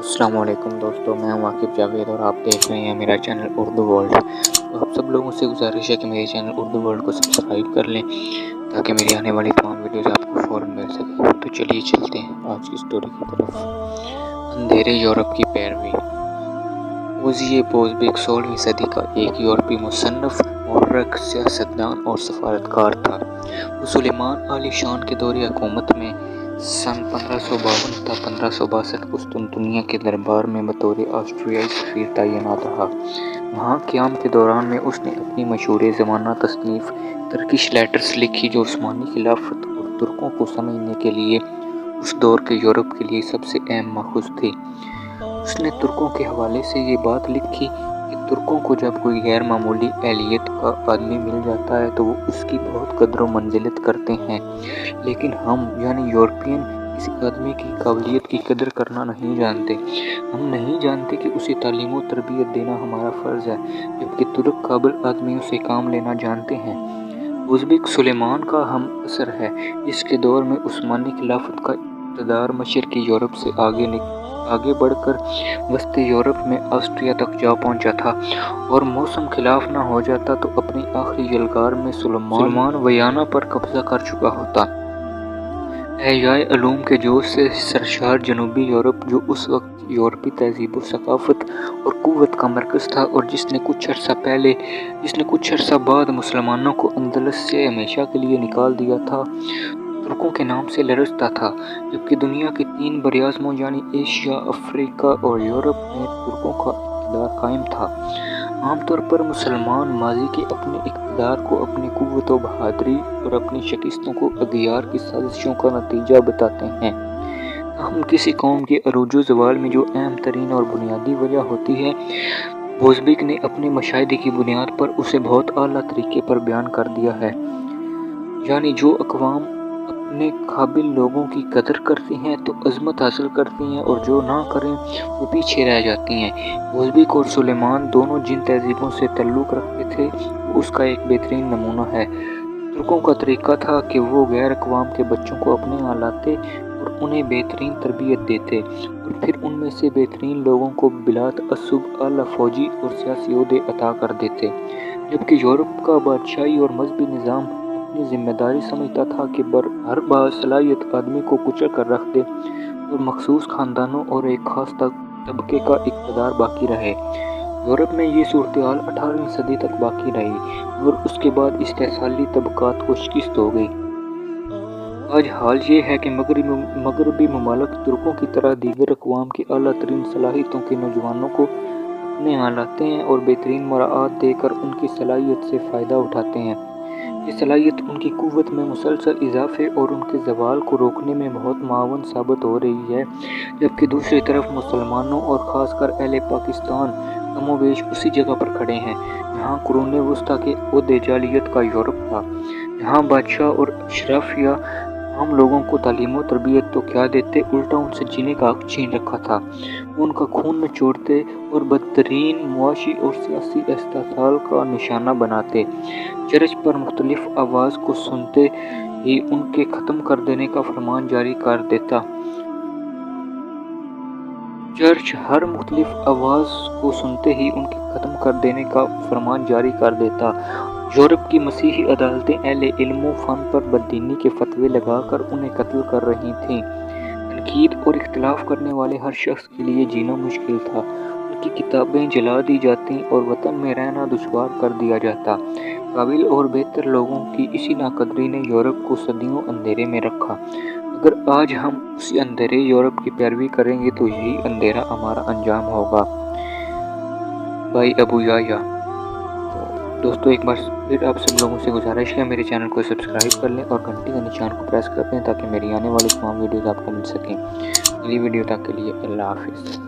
السلام علیکم دوستوں، میں ہوں عاقب جاوید اور آپ دیکھ رہے ہیں میرا چینل اردو ورلڈ۔ تو آپ سب لوگوں سے گزارش ہے کہ میرے چینل اردو ورلڈ کو سبسکرائب کر لیں تاکہ میری آنے والی تمام ویڈیوز آپ کو فوراً مل سکے۔ تو چلیے چلتے ہیں آج کی سٹوری کی طرف۔ اندھیرے یورپ کی پیروی۔ اوزیے بوزبیک 16ویں صدی کا ایک یورپی مصنف، مورخ، سیاستدان اور سفارتکار تھا۔ وہ سلیمان عالی شان کے دور حکومت میں سن 1552 تا 1562 قسطنطنیہ کے دربار میں بطور آسٹریائی سفیر تعینات رہا۔ وہاں قیام کے دوران میں اس نے اپنی مشہور زمانہ تصنیف ترکش لیٹرز لکھی جو عثمانی خلافت اور ترکوں کو سمجھنے کے لیے اس دور کے یورپ کے لیے سب سے اہم ماخوذ تھی۔ اس نے ترکوں کے حوالے سے یہ بات لکھی کہ ترکوں کو جب کوئی غیر معمولی اہلیت کا آدمی مل جاتا ہے تو وہ اس کی بہت قدر و منزلت کرتے ہیں، لیکن ہم یعنی یورپین کسی آدمی کی قابلیت کی قدر کرنا نہیں جانتے۔ ہم نہیں جانتے کہ اسے تعلیم و تربیت دینا ہمارا فرض ہے، جبکہ ترک قابل آدمیوں سے کام لینا جانتے ہیں۔ اوزبیک سلیمان کا ہم عصر ہے، جس کے دور میں عثمانی خلافت کا اقتدار مشرقی یورپ سے آگے بڑھ کر وسطی یورپ میں آسٹریا تک جا پہنچا تھا، اور موسم خلاف نہ ہو جاتا تو اپنی آخری یلغار میں سلیمان ویانا پر قبضہ کر چکا ہوتا۔ احیاء علوم کے جوش سے سرشار جنوبی یورپ، جو اس وقت یورپی تہذیب و ثقافت اور قوت کا مرکز تھا اور جس نے کچھ عرصہ بعد مسلمانوں کو اندلس سے ہمیشہ کے لیے نکال دیا تھا، ترکوں کے نام سے لرزتا تھا، جبکہ دنیا کے 3 براعظموں یعنی ایشیا، افریقہ اور یورپ میں ترکوں کا اقتدار قائم تھا۔ عام طور پر مسلمان ماضی کے اپنے اقتدار کو اپنی قوت و بہادری اور اپنی شکستوں کو اغیار کی سازشوں کا نتیجہ بتاتے ہیں۔ تاہم کسی قوم کے عروج و زوال میں جو اہم ترین اور بنیادی وجہ ہوتی ہے، بوزبیک نے اپنے مشاہدے کی بنیاد پر اسے بہت اعلیٰ طریقے پر بیان کر دیا ہے۔ یعنی جو اقوام اپنے قابل لوگوں کی قدر کرتی ہیں تو عظمت حاصل کرتی ہیں، اور جو نہ کریں وہ پیچھے رہ جاتی ہیں۔ اوزبیک اور سلیمان دونوں جن تہذیبوں سے تعلق رکھتے تھے وہ اس کا ایک بہترین نمونہ ہے۔ ترکوں کا طریقہ تھا کہ وہ غیر اقوام کے بچوں کو اپنے یہاں لاتے اور انہیں بہترین تربیت دیتے، اور پھر ان میں سے بہترین لوگوں کو بلا تعصب اعلیٰ فوجی اور سیاسی عہدے عطا کر دیتے، جبکہ یورپ کا بادشاہی اور مذہبی نظام اپنی ذمہ داری سمجھتا تھا کہ ہر باصلاحیت آدمی کو کچل کر رکھ دے اور مخصوص خاندانوں اور ایک خاص طبقے کا اقتدار باقی رہے۔ یورپ میں یہ صورتحال 18ویں صدی تک باقی رہی، اور اس کے بعد استحصالی طبقات کو شکست ہو گئی۔ آج حال یہ ہے کہ مغربی ممالک ترکوں کی طرح دیگر اقوام کی اعلیٰ ترین صلاحیتوں کے نوجوانوں کو اپنے یہاں لاتے ہیں اور بہترین مراعات دے کر ان کی صلاحیت سے فائدہ اٹھاتے ہیں۔ یہ صلاحیت ان کی قوت میں مسلسل اضافے اور ان کے زوال کو روکنے میں بہت معاون ثابت ہو رہی ہے، جبکہ دوسری طرف مسلمانوں اور خاص کر اہل پاکستان کم و بیش اسی جگہ پر کھڑے ہیں جہاں قرون وسطیٰ کے عہد جاہلیت کا یورپ تھا، جہاں بادشاہ اور اشرافیہ عام لوگوں کو تعلیم و تربیت تو کیا دیتے، الٹا ان سے جینے کا حق چھین رکھا تھا۔ وہ ان کا خون نچوڑتے اور بدترین معاشی اور سیاسی استحصال کا نشانہ بناتے۔ چرچ پر مختلف آواز کو سنتے ہی ان کے ختم کر دینے کا فرمان جاری کر دیتا۔ چرچ ہر مختلف آواز کو سنتے ہی ان کے ختم کر دینے کا فرمان جاری کر دیتا۔ یورپ کی مسیحی عدالتیں اہل علم و فن پر بددینی کے فتوے لگا کر انہیں قتل کر رہی تھیں۔ تنقید اور اختلاف کرنے والے ہر شخص کے لیے جینا مشکل تھا، ان کی کتابیں جلا دی جاتیں اور وطن میں رہنا دشوار کر دیا جاتا۔ قابل اور بہتر لوگوں کی اسی ناقدری نے یورپ کو صدیوں اندھیرے میں رکھا۔ اگر آج ہم اسی اندھیرے یورپ کی پیروی کریں گے تو یہی اندھیرا ہمارا انجام ہوگا۔ بھائی ابو یحییٰ۔ دوستو ایک بار پھر آپ سب لوگوں سے گزارش ہے میرے چینل کو سبسکرائب کر لیں اور گھنٹی کا نشان کو پریس کر دیں تاکہ میری آنے والی تمام ویڈیوز آپ کو مل سکیں۔ اگلی ویڈیو تک کے لیے اللہ حافظ۔